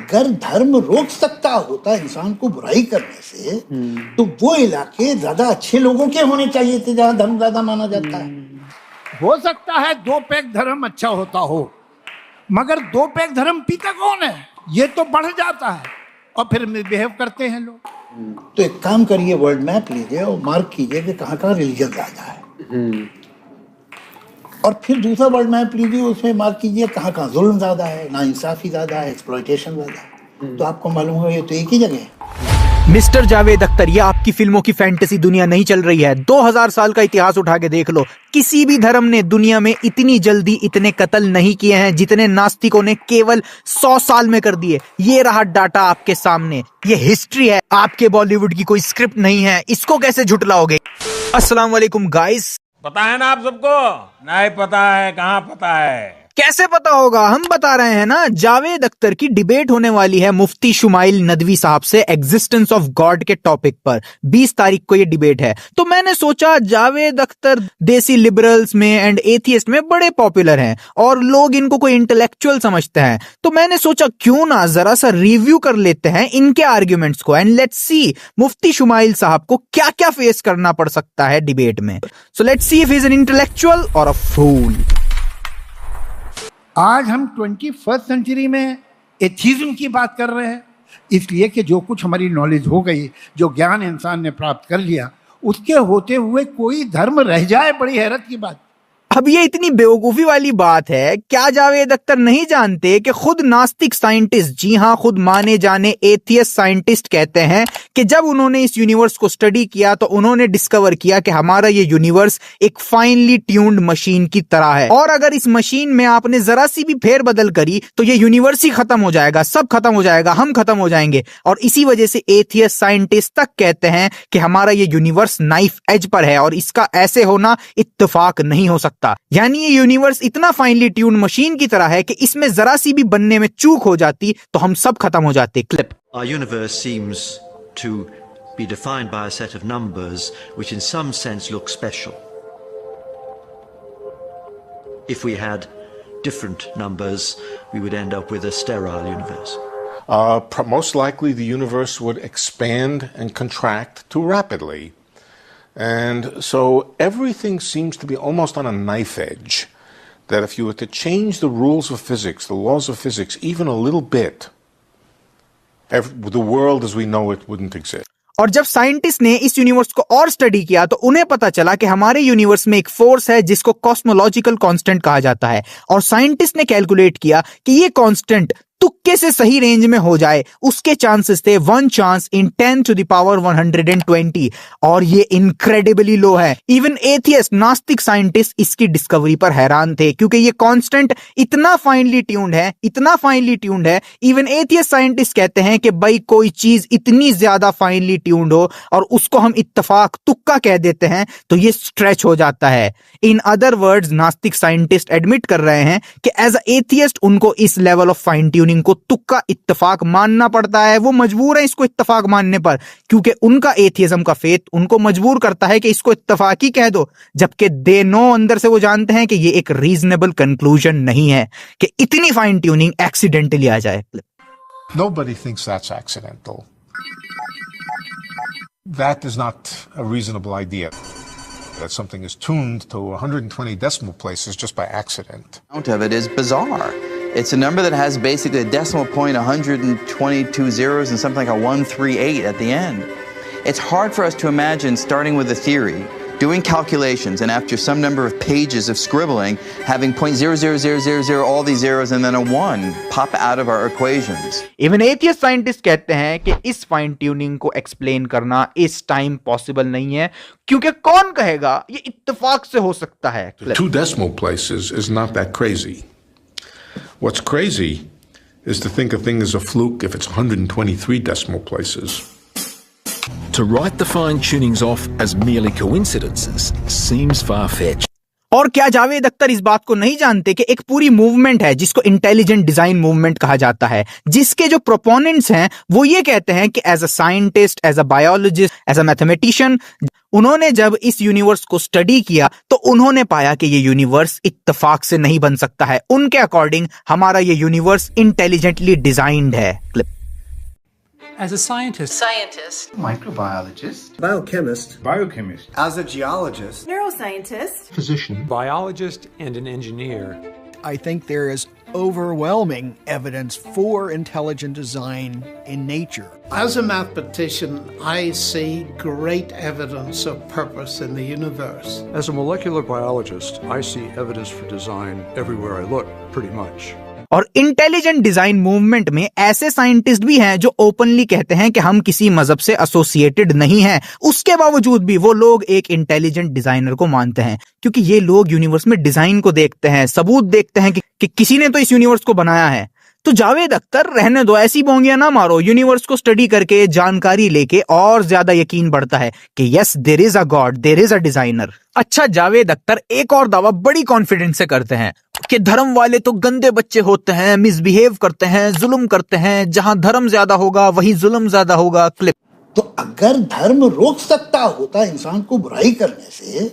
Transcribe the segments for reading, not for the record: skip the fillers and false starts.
अगर धर्म रोक सकता होता इंसान को बुराई करने से, तो वो इलाके ज्यादा अच्छे लोगों के होने चाहिए थे जहां धर्म ज्यादा माना जाता है। हो सकता है दो पैक धर्म अच्छा होता हो, मगर दो पैक धर्म पीता कौन है? ये तो बढ़ जाता है और फिर मिसबिहेव करते हैं लोग। तो एक काम करिए, वर्ल्ड मैप लीजिए और मार्क कीजिए कि कहाँ कहाँ रिलीजन ज्यादा है, और फिर दूसरा वर्ल्ड मैप लीजिए, उसमें मार्क कीजिए कहाँ कहाँ जुल्म ज्यादा है, नाइंसाफी ज्यादा है, एक्सप्लॉयटेशन ज्यादा है, तो आपको मालूम होगा ये तो एक ही जगह है। मिस्टर जावेद अख्तर, ये आपकी फिल्मों की फैंटेसी दुनिया नहीं चल रही है। 2000 साल का इतिहास उठा के देख लो, किसी भी धर्म ने दुनिया में इतनी जल्दी इतने कत्ल नहीं किए हैं जितने नास्तिकों ने केवल 100 साल में कर दिए। ये रहा डाटा आपके सामने, ये हिस्ट्री है, आपके बॉलीवुड की कोई स्क्रिप्ट नहीं है। इसको कैसे झुटलाओगे? अस्सलाम वालेकुम गाइस। पता है ना आप सबको? नहीं पता है? कहाँ पता है? कैसे पता होगा, हम बता रहे हैं ना। जावेद अख्तर की डिबेट होने वाली है मुफ्ती शुमाइल नदवी साहब से एग्जिस्टेंस ऑफ गॉड के टॉपिक पर। 20 तारीख को ये डिबेट है। तो मैंने सोचा जावेद अख्तर देसी लिबरल्स में एंड एथियस्ट में बड़े पॉपुलर हैं और लोग इनको कोई इंटेलेक्चुअल समझते हैं, तो मैंने सोचा क्यों ना जरा सा रिव्यू कर लेते हैं इनके आर्ग्यूमेंट्स को एंड लेट्स सी मुफ्ती शुमाइल साहब को क्या क्या फेस करना पड़ सकता है डिबेट में। So let's see if he is an intellectual और अ फूल। आज हम 21st सेंचुरी में एथिज्म की बात कर रहे हैं, इसलिए कि जो कुछ हमारी नॉलेज हो गई, जो ज्ञान इंसान ने प्राप्त कर लिया, उसके होते हुए कोई धर्म रह जाए, बड़ी हैरत की बात। अब ये इतनी बेवकूफी वाली बात है, क्या जावेद अख्तर नहीं जानते कि खुद नास्तिक साइंटिस्ट, जी हां खुद माने जाने एथियस्ट साइंटिस्ट कहते हैं कि जब उन्होंने इस यूनिवर्स को स्टडी किया तो उन्होंने डिस्कवर किया कि हमारा ये यूनिवर्स एक फाइनली ट्यून्ड मशीन की तरह है, और अगर इस मशीन में आपने जरा सी भी फेरबदल करी तो ये यूनिवर्स ही खत्म हो जाएगा, सब खत्म हो जाएगा, हम खत्म हो जाएंगे। और इसी वजह से एथियस्ट साइंटिस्ट तक कहते हैं कि हमारा ये यूनिवर्स नाइफ एज पर है और इसका ऐसे होना इत्तेफाक नहीं हो सकता। यानी ये यूनिवर्स इतना फाइनली ट्यून मशीन की तरह है कि इसमें जरा सी भी बनने में चूक हो जाती तो हम सब खत्म हो जाते। Clip. Our universe seems to be defined by a set of numbers which in some sense look special. If we had different numbers, we would end up with a sterile universe. Most likely the universe would expand and contract too rapidly. And so everything seems to be almost on a knife edge, that if you were to change the rules of physics, the laws of physics, even a little bit, the world as we know it wouldn't exist. और जब scientist ने इस universe को और study किया तो उन्हें पता चला कि हमारे यूनिवर्स में एक फोर्स है जिसको कॉस्मोलॉजिकल कांस्टेंट कहा जाता है, और साइंटिस्ट ने कैलकुलेट किया कि ये कांस्टेंट तुक्के से सही रेंज में हो जाए, उसके चांसेस थे 1 chance in 10 to the power 120, और ये इनक्रेडिबली लो है। इवन एथियस्ट नास्तिक साइंटिस्ट इसकी डिस्कवरी पर हैरान थे, क्योंकि ये कांस्टेंट इतना फाइनली ट्यून्ड है, इतना फाइनली ट्यून्ड है। इवन एथियस्ट साइंटिस्ट कहते हैं कि भाई कोई चीज इतनी ज्यादा फाइनली ट्यून्ड हो और उसको हम इत्तेफाक तुक्का कह देते हैं तो ये स्ट्रेच हो जाता है। इन अदर वर्ड्स नास्तिक साइंटिस्ट एडमिट कर रहे हैं कि एज अ एथियस्ट उनको इस लेवल ऑफ फाइन ट्यूनिंग को तुक्का इत्तेफाक मानना पड़ता है। वो मजबूर है इसको इत्तेफाक मानने पर, क्योंकि उनका एथियज्म का फेथ उनको मजबूर करता है कि इसको इत्तेफाक ही कह दो, जबकि दे नो अंदर से वो जानते हैं कि ये एक रीजनेबल कंक्लूजन नहीं है कि इतनी फाइन ट्यूनिंग एक्सीडेंटली आ जाए। Nobody thinks that's accidental. That is not a reasonable idea. That something is tuned to 120 decimal places just by accident. Count of it is bizarre. It's a number that has basically a decimal point, 122 zeros, and something like a 138 at the end. It's hard for us to imagine starting with a theory, doing calculations, and after some number of pages of scribbling, having .00000, all these zeros, and then a 1 pop out of our equations. Even atheist scientists कहते हैं कि इस fine tuning को explain करना इस time possible नहीं है, क्योंकि कौन कहेगा ये इत्तेफाक से हो सकता है। 2 decimal places is not that crazy. What's crazy is to think a thing is a fluke if it's 123 decimal places. To write the fine tunings off as merely coincidences seems far-fetched. और क्या जावेद अख्तर इस बात को नहीं जानते कि एक पूरी मूवमेंट है जिसको इंटेलिजेंट डिजाइन मूवमेंट कहा जाता है, जिसके जो प्रोपोनेंट्स हैं वो ये कहते हैं कि as a scientist, as a biologist, as a mathematician, उन्होंने जब इस यूनिवर्स को स्टडी किया तो उन्होंने पाया कि ये यूनिवर्स इत्तेफाक से नहीं बन सकता है। उनके अकॉर्डिंग हमारा ये यूनिवर्स इंटेलिजेंटली डिजाइंड है। Clip. As a scientist, microbiologist, biochemist, as a geologist, neuroscientist, physician, biologist, and an engineer, I think there is overwhelming evidence for intelligent design in nature. As a mathematician, I see great evidence of purpose in the universe. As a molecular biologist, I see evidence for design everywhere I look, pretty much. और intelligent design movement में ऐसे scientist भी हैं जो openly कहते हैं कि हम किसी मजहब से एसोसिएटेड नहीं हैं, उसके बावजूद भी वो लोग एक इंटेलिजेंट डिजाइनर को मानते हैं, क्योंकि ये लोग यूनिवर्स में डिजाइन को देखते हैं, सबूत देखते हैं कि किसी ने तो इस यूनिवर्स को बनाया है। तो जावेद अख्तर रहने दो, ऐसी बोंगियां ना मारो। यूनिवर्स को स्टडी करके, जानकारी लेके और ज्यादा यकीन बढ़ता है कि yes there is a God, there is a designer. अच्छा, जावेद अख्तर एक और दावा बड़ी कॉन्फिडेंस से करते हैं कि धर्म वाले तो गंदे बच्चे होते हैं, मिसबिहेव करते हैं, जुल्म करते हैं, जहां धर्म ज्यादा होगा वहीं जुल्म ज्यादा होगा। क्लिप। तो अगर धर्म रोक सकता होता इंसान को बुराई करने से,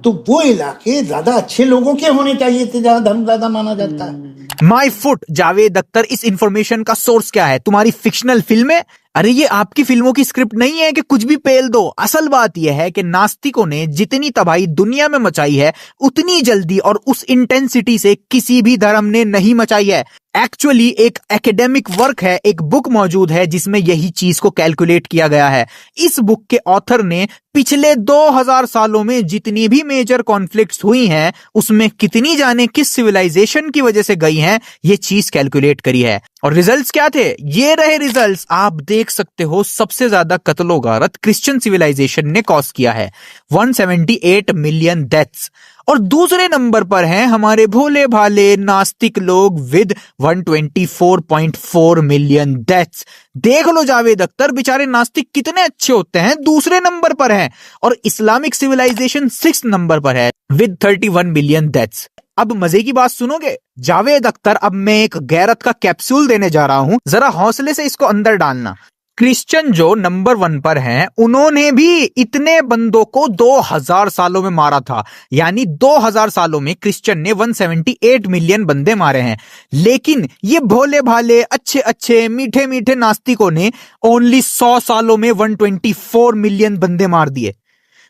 तो वो इलाके ज्यादा अच्छे लोगों के होने चाहिए थे जहां धर्म ज्यादा माना जाता है। My foot. जावेद अख्तर, इस इंफॉर्मेशन का सोर्स क्या है? तुम्हारी फिक्शनल फिल्में? अरे ये आपकी फिल्मों की स्क्रिप्ट नहीं है कि कुछ भी पेल दो। असल बात यह है कि नास्तिकों ने जितनी तबाही दुनिया में मचाई है उतनी जल्दी और उस इंटेंसिटी से किसी भी धर्म ने नहीं मचाई है। एक्चुअली एक एकेडमिक वर्क है, एक बुक मौजूद है जिसमें यही चीज को कैलकुलेट किया गया है। इस बुक के ऑथर ने पिछले 2000 सालों में जितनी भी मेजर कॉन्फ्लिक्ट्स हुई हैं उसमें कितनी जाने किस सिविलाइजेशन की वजह से गई हैं, ये चीज कैलकुलेट करी है। और रिजल्ट्स क्या थे? ये रहे रिजल्ट्स, आप देख सकते हो। सबसे ज्यादा कत्लो गारत क्रिश्चियन सिविलाइजेशन ने कॉज किया है, 178 मिलियन डेथ्स। और दूसरे नंबर पर हैं हमारे भोले भाले नास्तिक लोग विद 124.4 मिलियन डेथ्स। देख लो जावेद अख्तर, बेचारे नास्तिक कितने अच्छे होते हैं, दूसरे नंबर पर हैं। और इस्लामिक सिविलाइजेशन 6 नंबर पर है विद 31 मिलियन डेथ्स। अब मजे की बात सुनोगे? जावेद अख्तर, अब मैं एक गैरत का कैप्सूल देने जा रहा हूं, जरा हौसले से इसको अंदर डालना। क्रिश्चियन जो नंबर 1 पर हैं, उन्होंने भी इतने बंदों को 2000 सालों में मारा था। यानी 2000 सालों में क्रिश्चियन ने 178 मिलियन बंदे मारे हैं। लेकिन ये भोले भाले अच्छे अच्छे मीठे मीठे नास्तिकों ने ओनली 100 सालों में 124 मिलियन बंदे मार दिए।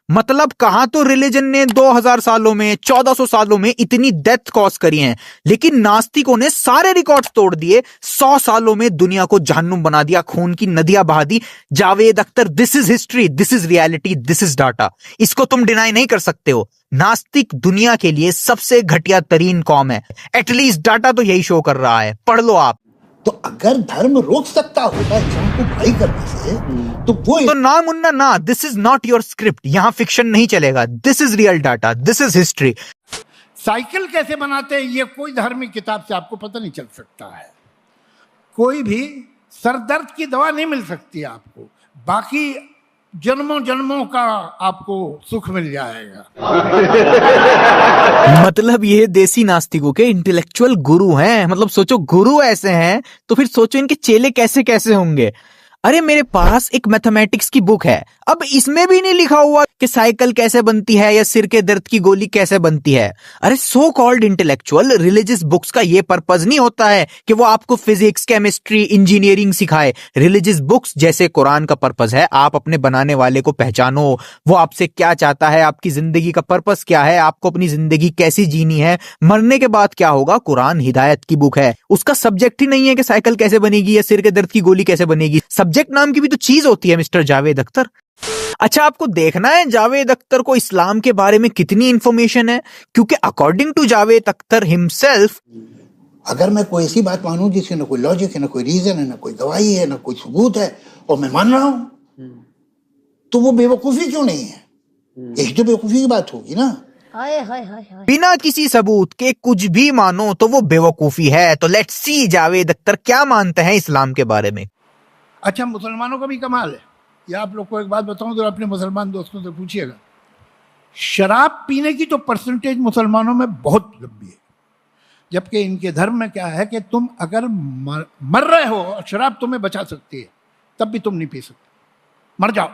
मतलब कहां तो रिलीजन ने 2000 सालों में, 1400 सालों में इतनी डेथ कॉज करी हैं, लेकिन नास्तिकों ने सारे रिकॉर्ड्स तोड़ दिए। 100 सालों में दुनिया को जहन्नुम बना दिया, खून की नदियां बहा दी। Javed Akhtar, this is history, this is reality, this is data. इसको तुम डिनाई नहीं कर सकते हो। नास्तिक दुनिया के लिए सबसे घटिया तरीन कौम है, एटलीस्ट डाटा तो यही शो कर रहा है। पढ़ लो आप। तो अगर धर्म रोक सकता होता इंसान को बुराई करने से, तो वो तो ना मुन्ना ना, this is not your script, यहां फिक्शन नहीं चलेगा। This is real data, this is history. Cycle कैसे बनाते हैं ये कोई धार्मिक किताब से आपको पता नहीं चल सकता है। कोई भी सरदर्द की दवा नहीं मिल सकती आपको, बाकी जन्मों जन्मों का आपको सुख मिल जाएगा। मतलब ये देसी नास्तिकों के इंटेलेक्चुअल गुरु हैं। मतलब सोचो, गुरु ऐसे हैं तो फिर सोचो इनके चेले कैसे कैसे होंगे। अरे मेरे पास एक मैथमेटिक्स की बुक है, अब इसमें भी नहीं लिखा हुआ कि साइकिल कैसे बनती है या सिर के दर्द की गोली कैसे बनती है। अरे so called intellectual religious books का ये पर्पज नहीं होता है कि वो आपको फिजिक्स, केमिस्ट्री, इंजीनियरिंग सिखाए। रिलीजियस बुक्स जैसे कुरान का पर्पज है आप अपने बनाने वाले को पहचानो, वो आपसे क्या चाहता है, आपकी जिंदगी का पर्पज क्या है, आपको अपनी जिंदगी कैसी जीनी है, मरने के बाद क्या होगा। कुरान हिदायत की बुक है, उसका सब्जेक्ट ही नहीं है कि साइकिल कैसे बनेगी या सिर के दर्द की गोली कैसे बनेगी। सब्जेक्ट नाम की भी तो चीज होती है मिस्टर जावेद अख्तर। अच्छा, आपको देखना है जावेद अख्तर को इस्लाम के बारे में कितनी इंफॉर्मेशन है, क्योंकि according to Javed Akhtar himself, अगर मैं कोई ऐसी बात मानूं जिसकी ना कोई लॉजिक है, ना कोई रीजन है, ना कोई गवाही है, ना कोई सबूत है, और मैं मान रहा हूं, तो वो बेवकूफी क्यों नहीं है? यही तो बेवकूफी की बात होगी ना। बिना किसी सबूत के कुछ भी मानो तो वो बेवकूफी है। तो लेट्स सी जावेद अख्तर क्या मानते हैं इस्लाम के बारे में। अच्छा, मुसलमानों का भी कमाल है। या आप लोग को एक बात बताऊं तो अपने मुसलमान दोस्तों से पूछिएगा, शराब पीने की तो परसेंटेज मुसलमानों में बहुत लंबी है, जबकि इनके धर्म में क्या है कि तुम अगर मर रहे हो और शराब तुम्हें बचा सकती है तब भी तुम नहीं पी सकते, मर जाओ।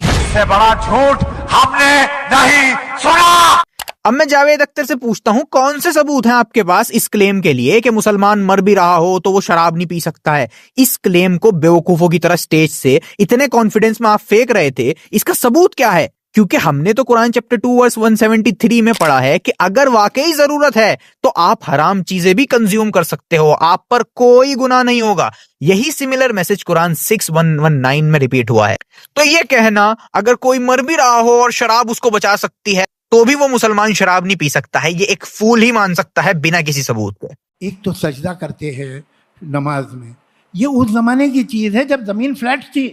इससे बड़ा झूठ हमने नहीं सुना। अब मैं जावेद अख्तर से पूछता हूं, कौन से सबूत हैं आपके पास इस क्लेम के लिए कि मुसलमान मर भी रहा हो तो वो शराब नहीं पी सकता है? इस क्लेम को बेवकूफों की तरह स्टेज से इतने कॉन्फिडेंस में आप फेंक रहे थे, इसका सबूत क्या है? क्योंकि हमने तो कुरान चैप्टर 2 वर्स 173 में पढ़ा है कि अगर वाकई जरूरत है तो आप हराम चीजें भी कंज्यूम कर सकते हो, आप पर कोई गुनाह नहीं होगा। यही सिमिलर मैसेज कुरान 6:119 में रिपीट हुआ है। तो ये कहना अगर कोई मर भी रहा हो और शराब उसको बचा सकती है तो भी वो मुसलमान शराब नहीं पी सकता है, ये एक फूल ही मान सकता है बिना किसी सबूत के। एक तो सजदा करते हैं नमाज में, ये उस जमाने की चीज है जब जमीन फ्लैट थी।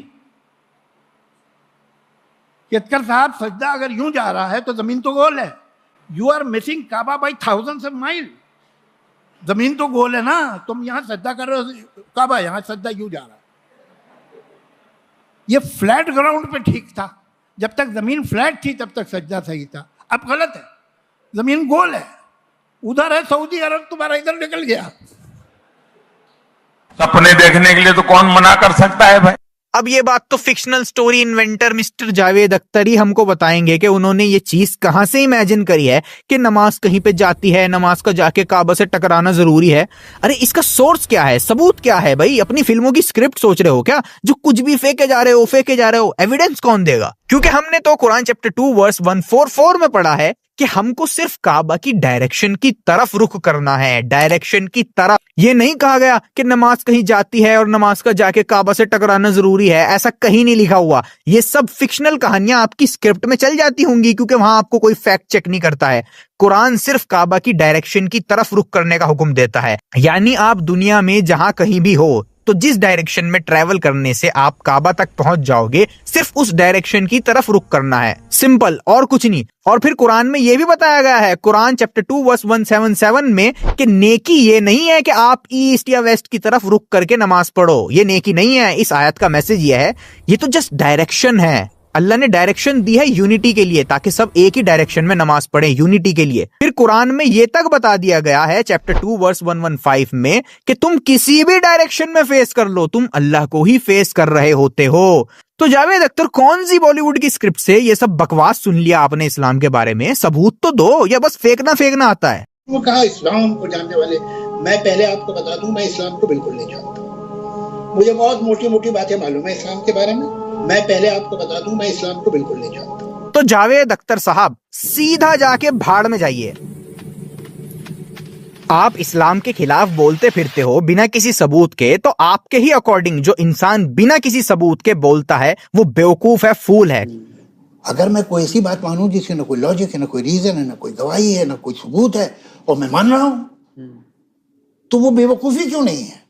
केतकर साहब, सजदा अगर यूं जा रहा है तो जमीन तो गोल है। You are missing Kaaba by thousands of mile. जमीन तो गोल है ना, तुम यहां सजदा कर रहे हो, काबा यहां सजदा यूं जा रहा है। ये फ्लैट ग्राउंड पे ठीक था, जब तक जमीन फ्लैट थी तब तक सजदा सही था। अब गलत है, जमीन गोल है, उधर है सऊदी अरब, तुम्हारा इधर निकल गया। सपने देखने के लिए तो कौन मना कर सकता है भाई। अब ये बात तो fictional story inventor mister Javed Akhtar ही हमको बताएंगे कि उन्होंने ये चीज कहां से इमेजिन करी है कि नमाज कहीं पे जाती है, नमाज का जाके काबा से टकराना जरूरी है। अरे इसका सोर्स क्या है, सबूत क्या है भाई? अपनी फिल्मों की स्क्रिप्ट सोच रहे हो क्या, जो कुछ भी फेंके जा रहे हो? एविडेंस कौन देगा? क्योंकि हमने तो कुरान चैप्टर 2 वर्स 144 में पढ़ा है कि हमको सिर्फ काबा की डायरेक्शन की तरफ रुख करना है, डायरेक्शन की तरफ। ये नहीं कहा गया कि नमाज कहीं जाती है और नमाज का जाके काबा से टकराना जरूरी है, ऐसा कहीं नहीं लिखा हुआ। ये सब फिक्शनल कहानियां आपकी स्क्रिप्ट में चल जाती होंगी क्योंकि वहां आपको कोई फैक्ट चेक नहीं करता है। कुरान सिर्फ काबा की डायरेक्शन की तरफ रुख करने का हुक्म देता है, यानी आप दुनिया में जहां कहीं भी हो तो जिस डायरेक्शन में ट्रैवल करने से आप काबा तक पहुंच जाओगे, सिर्फ उस डायरेक्शन की तरफ रुख करना है, सिंपल, और कुछ नहीं। और फिर कुरान में यह भी बताया गया है, कुरान चैप्टर 2 वर्स 177 में, कि नेकी ये नहीं है कि आप ईस्ट या वेस्ट की तरफ रुख करके नमाज पढ़ो, ये नेकी नहीं है। इस आयत का मैसेज ये है, ये तो जस्ट डायरेक्शन है। अल्लाह ने डायरेक्शन दी है यूनिटी के लिए, ताकि सब एक ही डायरेक्शन में नमाज पढ़े, यूनिटी के लिए। फिर कुरान में ये तक बता दिया गया है चैप्टर 2 वर्स 115 में कि तुम किसी भी डायरेक्शन में फेस कर लो, तुम अल्लाह को ही फेस कर रहे होते हो। तो जावेद अख्तर, कौन सी बॉलीवुड की स्क्रिप्ट से ये सब बकवास सुन लिया आपने इस्लाम के बारे में? सबूत तो दो, या बस फेंकना आता है? वो कहा इस्लाम को जानने वाले, मैं पहले आपको बता दूं, मैं इस्लाम को बिल्कुल नहीं जानता। मुझे बहुत मोटी मोटी बातें मालूम है इस्लाम के बारे में, मैं पहले आपको बता दूं, मैं इस्लाम को बिल्कुल नहीं जानता। तो जावेद अख्तर साहब, सीधा जाके भाड़ में जाइए। आप इस्लाम के खिलाफ बोलते फिरते हो बिना किसी सबूत के, तो आपके ही अकॉर्डिंग जो इंसान बिना किसी सबूत के बोलता है वो बेवकूफ है, फूल है। अगर मैं कोई ऐसी बात मानूं जिसकी ना कोई लॉजिक है, ना कोई रीजन है, ना कोई गवाही है, ना कोई सबूत है, और मैं मान रहा हूं, तो वो बेवकूफी क्यों नहीं है?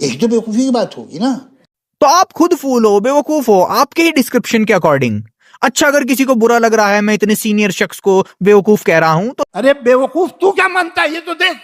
एक तो बेवकूफी की बात होगी ना। तो आप खुद फूल हो, बेवकूफ हो, आपके ही डिस्क्रिप्शन के अकॉर्डिंग। अच्छा, अगर किसी को बुरा लग रहा है मैं इतने सीनियर शख्स को बेवकूफ कह रहा हूं तो, अरे बेवकूफ तू क्या मानता है ये तो देख।